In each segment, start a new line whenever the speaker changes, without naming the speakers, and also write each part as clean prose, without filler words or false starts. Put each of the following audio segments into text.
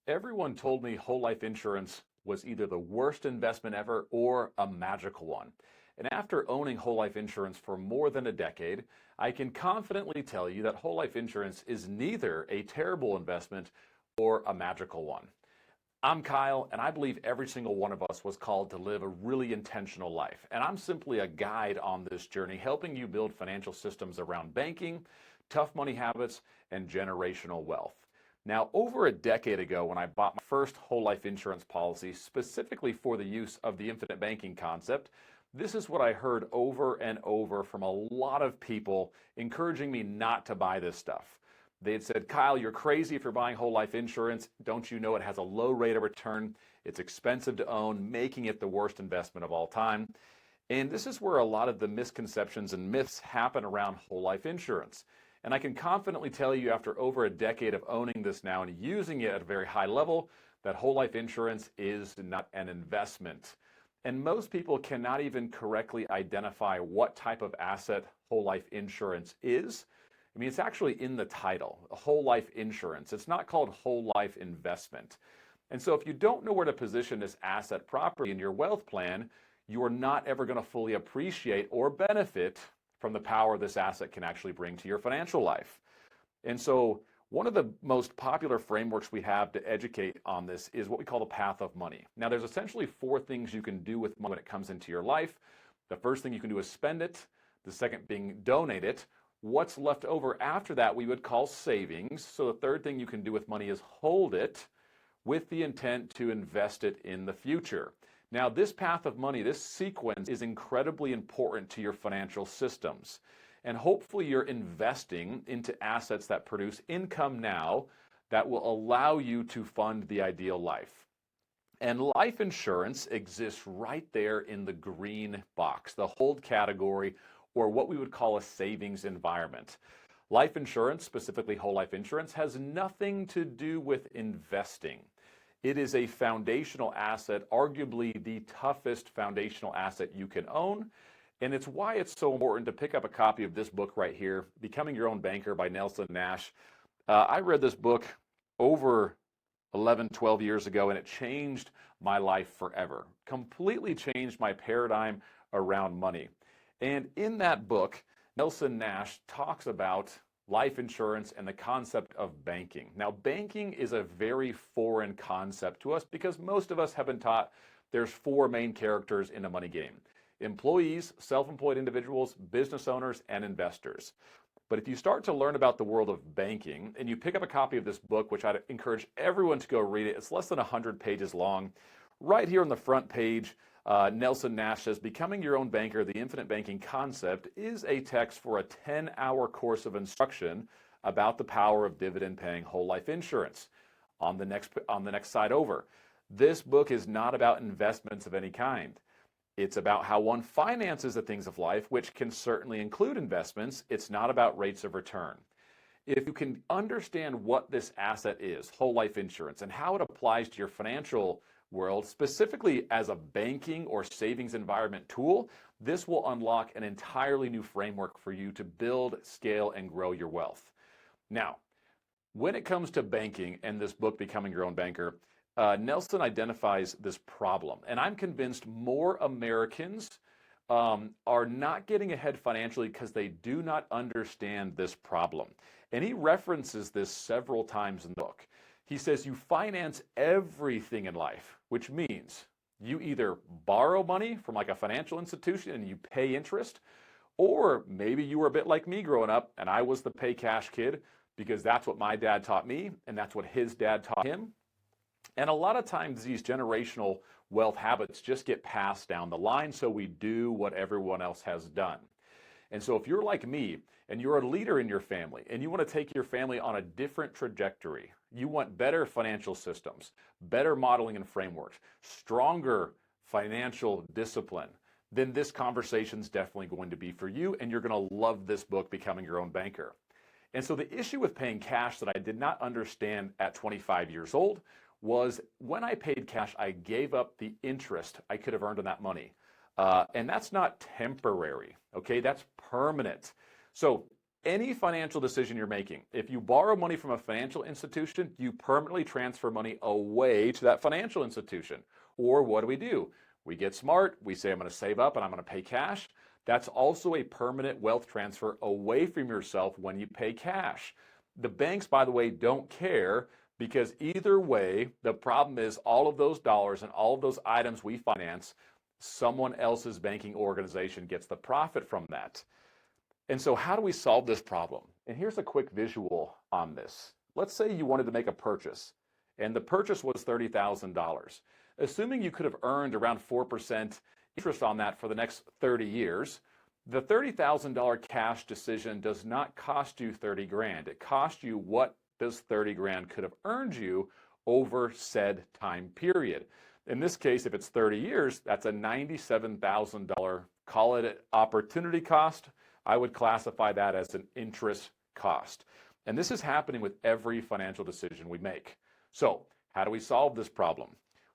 Everyone told me whole life insurance was either the worst investment ever or a magical one. And after owning whole life insurance for more than a decade, I can confidently tell you that whole life insurance is neither a terrible investment or a magical one. I'm Kyle, and I believe every single one of us was called to live a really intentional life. And I'm simply a guide on this journey, helping you build financial systems around banking, tough money habits, and generational wealth. Now, over a decade ago, when I bought my first whole life insurance policy, specifically for the use of the infinite banking concept, this is what I heard over and over from a lot of people encouraging me not to buy this stuff. They had said, Kyle, you're crazy if you're buying whole life insurance. Don't you know it has a low rate of return? It's expensive to own, making it the worst investment of all time. And this is where a lot of the misconceptions and myths happen around whole life insurance. And I can confidently tell you after over a decade of owning this now and using it at a very high level, that whole life insurance is not an investment. And most people cannot even correctly identify what type of asset whole life insurance is. I mean, it's actually in the title, whole life insurance. It's not called whole life investment. And so if you don't know where to position this asset properly in your wealth plan, you are not ever going to fully appreciate or benefit from the power this asset can actually bring to your financial life. And so one of the most popular frameworks we have to educate on this is what we call the path of money. Now, there's essentially 4 things you can do with money when it comes into your life. The first thing you can do is spend it. The second being donate it. What's left over after that we would call savings. So the third thing you can do with money is hold it with the intent to invest it in the future. Now, this path of money, this sequence is incredibly important to your financial systems. And hopefully you're investing into assets that produce income now that will allow you to fund the ideal life. And life insurance exists right there in the green box, the hold category, or what we would call a savings environment. Life insurance, specifically whole life insurance, has nothing to do with investing. It is a foundational asset, arguably the toughest foundational asset you can own. And it's why it's so important to pick up a copy of this book right here, Becoming Your Own Banker by Nelson Nash. I read this book over 11, 12 years ago, and it changed my life forever. Completely changed my paradigm around money. And in that book, Nelson Nash talks about life insurance and the concept of banking. Now, banking is a very foreign concept to us because most of us have been taught there's 4 main characters in a money game: employees, self-employed individuals, business owners, and investors. But if you start to learn about the world of banking and you pick up a copy of this book, which I'd encourage everyone to go read it, it's less than 100 pages long. Right here on the front page, Nelson Nash says, Becoming Your Own Banker, the Infinite Banking Concept is a text for a 10-hour course of instruction about the power of dividend-paying whole life insurance. On the next side over, this book is not about investments of any kind. It's about how one finances the things of life, which can certainly include investments. It's not about rates of return. If you can understand what this asset is, whole life insurance, and how it applies to your financial world, specifically as a banking or savings environment tool, this will unlock an entirely new framework for you to build, scale, and grow your wealth. Now, when it comes to banking and this book, Becoming Your Own Banker, Nelson identifies this problem. And I'm convinced more Americans are not getting ahead financially because they do not understand this problem. And he references this several times in the book. He says you finance everything in life, which means you either borrow money from like a financial institution and you pay interest, or maybe you were a bit like me growing up and I was the pay cash kid because that's what my dad taught me and that's what his dad taught him. And a lot of times these generational wealth habits just get passed down the line, so we do what everyone else has done. And so if you're like me and you're a leader in your family and you want to take your family on a different trajectory, you want better financial systems, better modeling and frameworks, stronger financial discipline, then this conversation is definitely going to be for you, and you're going to love this book, Becoming Your Own Banker. And so the issue with paying cash that I did not understand at 25 years old was when I paid cash, I gave up the interest I could have earned on that money. And that's not temporary, okay? That's permanent. So any financial decision you're making, if you borrow money from a financial institution, you permanently transfer money away to that financial institution. Or what do? We get smart. We say, I'm going to save up and I'm going to pay cash. That's also a permanent wealth transfer away from yourself when you pay cash. The banks, by the way, don't care, because either way, the problem is all of those dollars and all of those items we finance, someone else's banking organization gets the profit from that. And so how do we solve this problem? And here's a quick visual on this. Let's say you wanted to make a purchase, and the purchase was $30,000. Assuming you could have earned around 4% interest on that for the next 30 years, the $30,000 cash decision does not cost you 30 grand. It costs you what this 30 grand could have earned you over said time period. In this case, if it's 30 years, that's a $97,000, call it opportunity cost. I would classify that as an interest cost. And this is happening with every financial decision we make. So how do we solve this problem?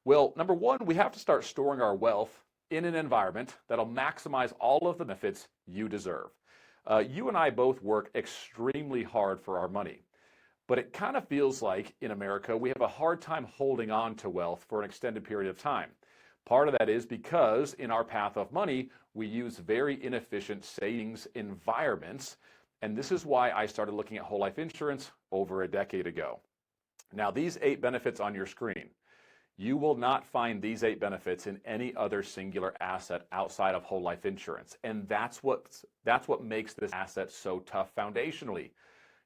Well, number one, we have to start storing our wealth in an environment that'll maximize all of the benefits you deserve. You and I both work extremely hard for our money, but it kind of feels like in America, we have a hard time holding on to wealth for an extended period of time. Part of that is because in our path of money, we use very inefficient savings environments. And this is why I started looking at whole life insurance over a decade ago. Now, these 8 benefits on your screen, you will not find these 8 benefits in any other singular asset outside of whole life insurance. And that's what makes this asset so tough foundationally.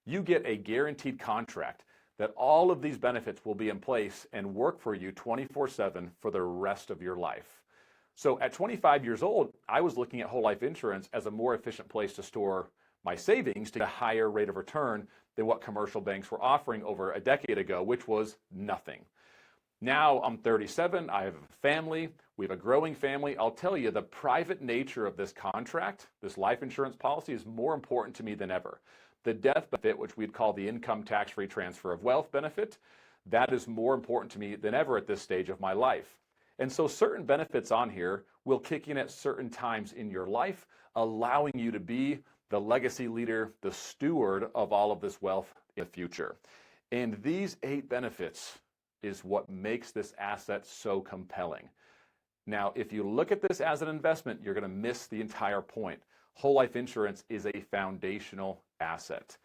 You get a guaranteed contract that all of these benefits will be in place and work for you 24/7 for the rest of your life. So at 25 years old, I was looking at whole life insurance as a more efficient place to store my savings to get a higher rate of return than what commercial banks were offering over a decade ago, which was nothing. Now I'm 37, I have a family, we have a growing family. I'll tell you, the private nature of this contract, this life insurance policy, is more important to me than ever. The death benefit, which we'd call the income tax-free transfer of wealth benefit, that is more important to me than ever at this stage of my life. And so certain benefits on here will kick in at certain times in your life, allowing you to be the legacy leader, the steward of all of this wealth in the future. And these 8 benefits is what makes this asset so compelling. Now, if you look at this as an investment, you're going to miss the entire point. Whole life insurance is a foundational asset.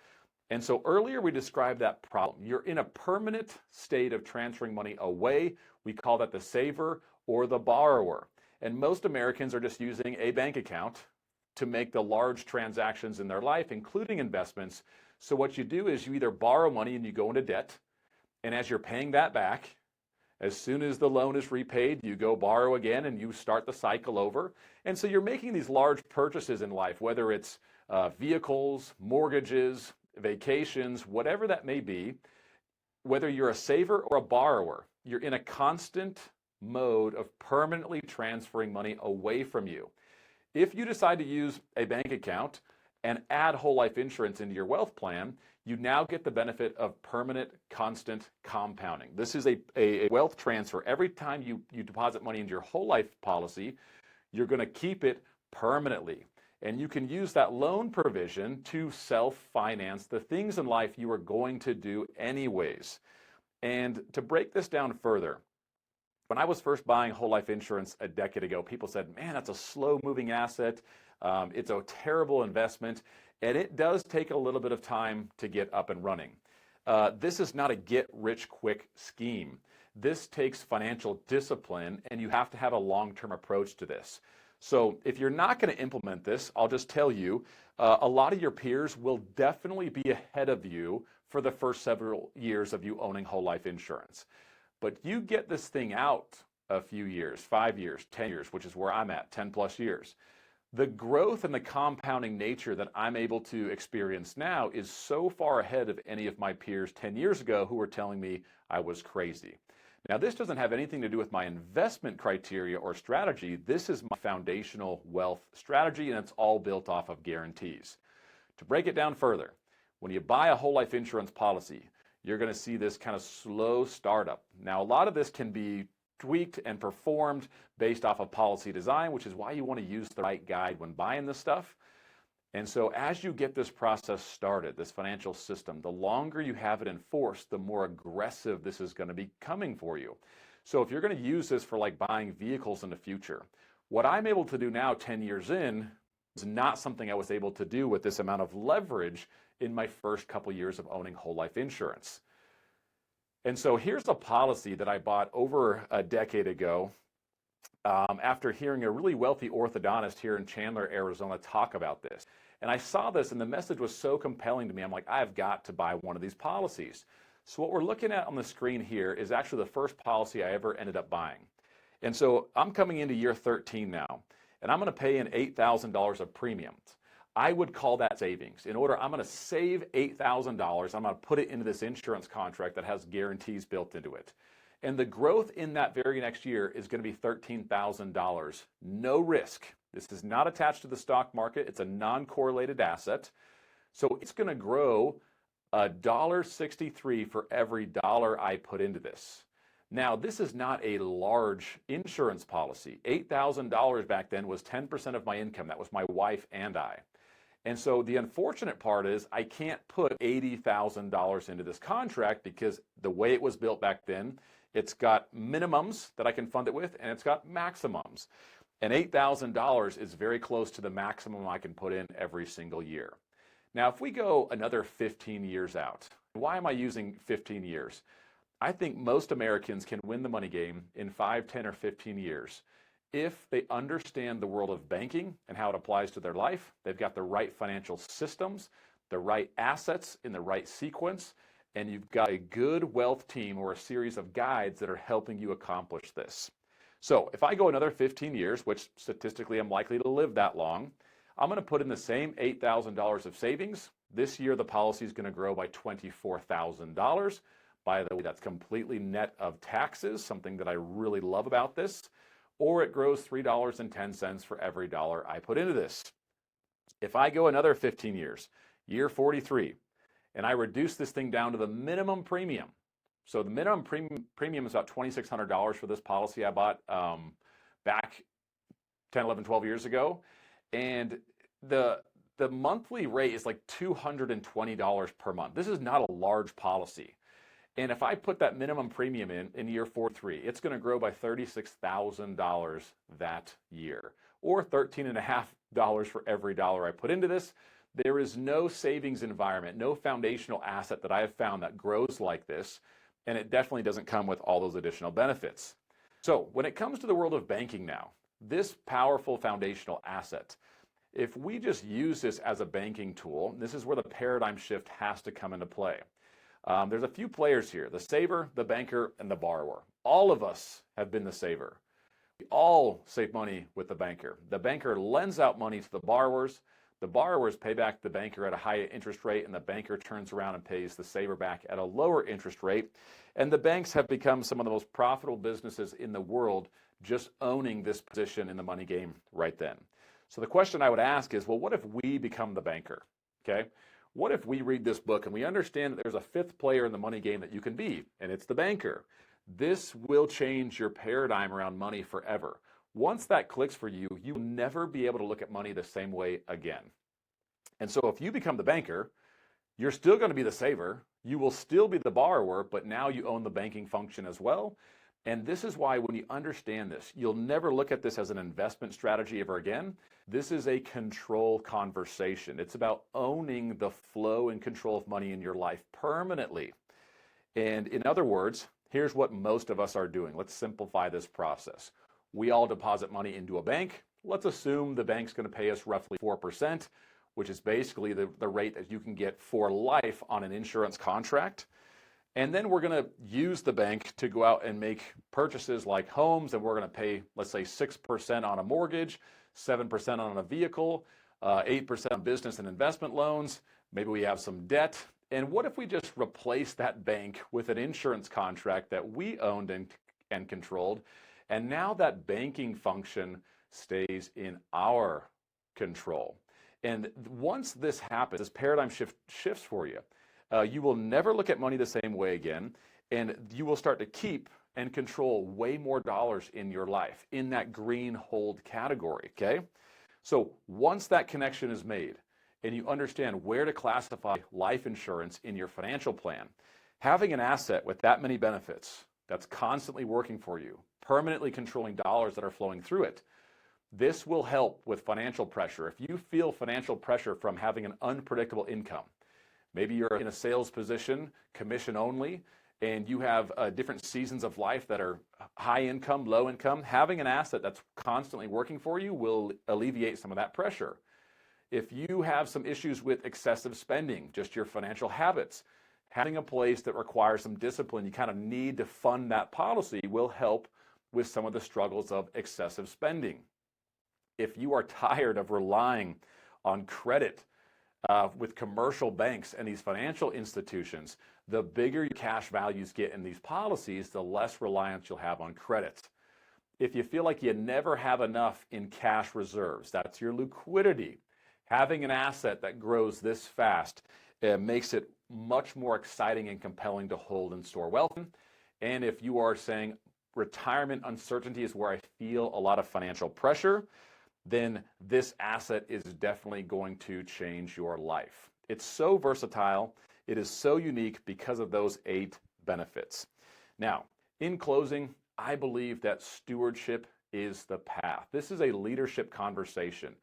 And so earlier we described that problem. You're in a permanent state of transferring money away. We call that the saver or the borrower. And most Americans are just using a bank account to make the large transactions in their life, including investments. So what you do is you either borrow money and you go into debt, and as you're paying that back, as soon as the loan is repaid, you go borrow again and you start the cycle over. And so you're making these large purchases in life, whether it's vehicles, mortgages, vacations, whatever that may be. Whether you're a saver or a borrower, you're in a constant mode of permanently transferring money away from you. If you decide to use a bank account and add whole life insurance into your wealth plan, you now get the benefit of permanent, constant compounding. This is a wealth transfer. Every time you deposit money into your whole life policy, you're going to keep it permanently. And you can use that loan provision to self-finance the things in life you are going to do anyways. And to break this down further, when I was first buying whole life insurance a decade ago, people said, man, that's a slow-moving asset. It's a terrible investment. And it does take a little bit of time to get up and running. This is not a get-rich-quick scheme. This takes financial discipline, and you have to have a long-term approach to this. So if you're not going to implement this, I'll just tell you, a lot of your peers will definitely be ahead of you for the first several years of you owning whole life insurance. But you get this thing out a few years, 5 years, 10 years, which is where I'm at, 10 plus years. The growth and the compounding nature that I'm able to experience now is so far ahead of any of my peers 10 years ago who were telling me I was crazy. Now, this doesn't have anything to do with my investment criteria or strategy. This is my foundational wealth strategy, and it's all built off of guarantees. To break it down further, when you buy a whole life insurance policy, you're going to see this kind of slow startup. Now, a lot of this can be tweaked and performed based off of policy design, which is why you want to use the right guide when buying this stuff. And so as you get this process started, this financial system, the longer you have it enforced, the more aggressive this is going to be coming for you. So if you're going to use this for like buying vehicles in the future, what I'm able to do now 10 years in is not something I was able to do with this amount of leverage in my first couple years of owning whole life insurance. And so here's a policy that I bought over a decade ago after hearing a really wealthy orthodontist here in Chandler, Arizona talk about this. And I saw this and the message was so compelling to me. I'm like, I've got to buy one of these policies. So what we're looking at on the screen here is actually the first policy I ever ended up buying. And so I'm coming into year 13 now, and I'm going to pay in $8,000 of premiums. I would call that savings. I'm going to save $8,000. I'm going to put it into this insurance contract that has guarantees built into it. And the growth in that very next year is going to be $13,000. No risk. This is not attached to the stock market. It's a non-correlated asset. So it's going to grow $1.63 for every dollar I put into this. Now, this is not a large insurance policy. $8,000 back then was 10% of my income. That was my wife and I. And so the unfortunate part is I can't put $80,000 into this contract because the way it was built back then, it's got minimums that I can fund it with, and it's got maximums. And $8,000 is very close to the maximum I can put in every single year. Now, if we go another 15 years out, why am I using 15 years? I think most Americans can win the money game in 5, 10, or 15 years if they understand the world of banking and how it applies to their life. They've got the right financial systems, the right assets in the right sequence, and you've got a good wealth team or a series of guides that are helping you accomplish this. So if I go another 15 years, which statistically I'm likely to live that long, I'm going to put in the same $8,000 of savings. This year the policy is going to grow by $24,000. By the way, that's completely net of taxes, something that I really love about this. Or it grows $3.10 for every dollar I put into this. If I go another 15 years, year 43, and I reduce this thing down to the minimum premium. So the minimum premium is about $2,600 for this policy I bought back 10, 11, 12 years ago. And the monthly rate is like $220 per month. This is not a large policy. And if I put that minimum premium in year 43, it's going to grow by $36,000 that year, or $13.50 for every dollar I put into this. There is no savings environment, no foundational asset that I have found that grows like this, and it definitely doesn't come with all those additional benefits. So when it comes to the world of banking now, this powerful foundational asset, if we just use this as a banking tool, this is where the paradigm shift has to come into play. There's a few players here: the saver, the banker, and the borrower. All of us have been the saver. We all save money with the banker. The banker lends out money to the borrowers. The borrowers pay back the banker at a high interest rate, and the banker turns around and pays the saver back at a lower interest rate. And the banks have become some of the most profitable businesses in the world just owning this position in the money game right then. So the question I would ask is, well, what if we become the banker? Okay? What if we read this book and we understand that there's a fifth player in the money game that you can be, and it's the banker? This will change your paradigm around money forever. Once that clicks for you, you will never be able to look at money the same way again. And so if you become the banker, you're still going to be the saver. You will still be the borrower, but now you own the banking function as well. And this is why when you understand this, you'll never look at this as an investment strategy ever again. This is a control conversation. It's about owning the flow and control of money in your life permanently. And in other words, here's what most of us are doing. Let's simplify this process. We all deposit money into a bank. Let's assume the bank's going to pay us roughly 4%, which is basically the rate that you can get for life on an insurance contract. And then we're going to use the bank to go out and make purchases like homes, and we're going to pay, let's say, 6% on a mortgage, 7% on a vehicle, 8% on business and investment loans. Maybe we have some debt. And what if we just replace that bank with an insurance contract that we owned and controlled? And now that banking function stays in our control. And once this happens, this paradigm shifts for you. You will never look at money the same way again, and you will start to keep and control way more dollars in your life in that green hold category, okay? So once that connection is made, and you understand where to classify life insurance in your financial plan, having an asset with that many benefits that's constantly working for you, permanently controlling dollars that are flowing through it, this will help with financial pressure. If you feel financial pressure from having an unpredictable income, maybe you're in a sales position, commission only, and you have different seasons of life that are high income, low income, having an asset that's constantly working for you will alleviate some of that pressure. If you have some issues with excessive spending, just your financial habits, having a place that requires some discipline, you kind of need to fund that policy, will help with some of the struggles of excessive spending. If you are tired of relying on credit with commercial banks and these financial institutions, the bigger your cash values get in these policies, the less reliance you'll have on credit. If you feel like you never have enough in cash reserves, that's your liquidity. Having an asset that grows this fast makes it much more exciting and compelling to hold and store wealth. And if you are saying retirement uncertainty is where I feel a lot of financial pressure, then this asset is definitely going to change your life. It's so versatile. It is so unique because of those 8 benefits. Now, in closing, I believe that stewardship is the path. This is a leadership conversation.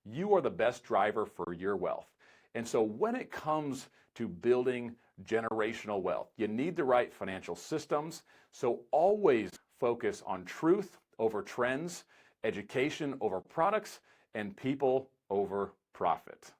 You are the best driver for your wealth. And so when it comes to building generational wealth, you need the right financial systems. So always focus on truth over trends, education over products, and people over profit.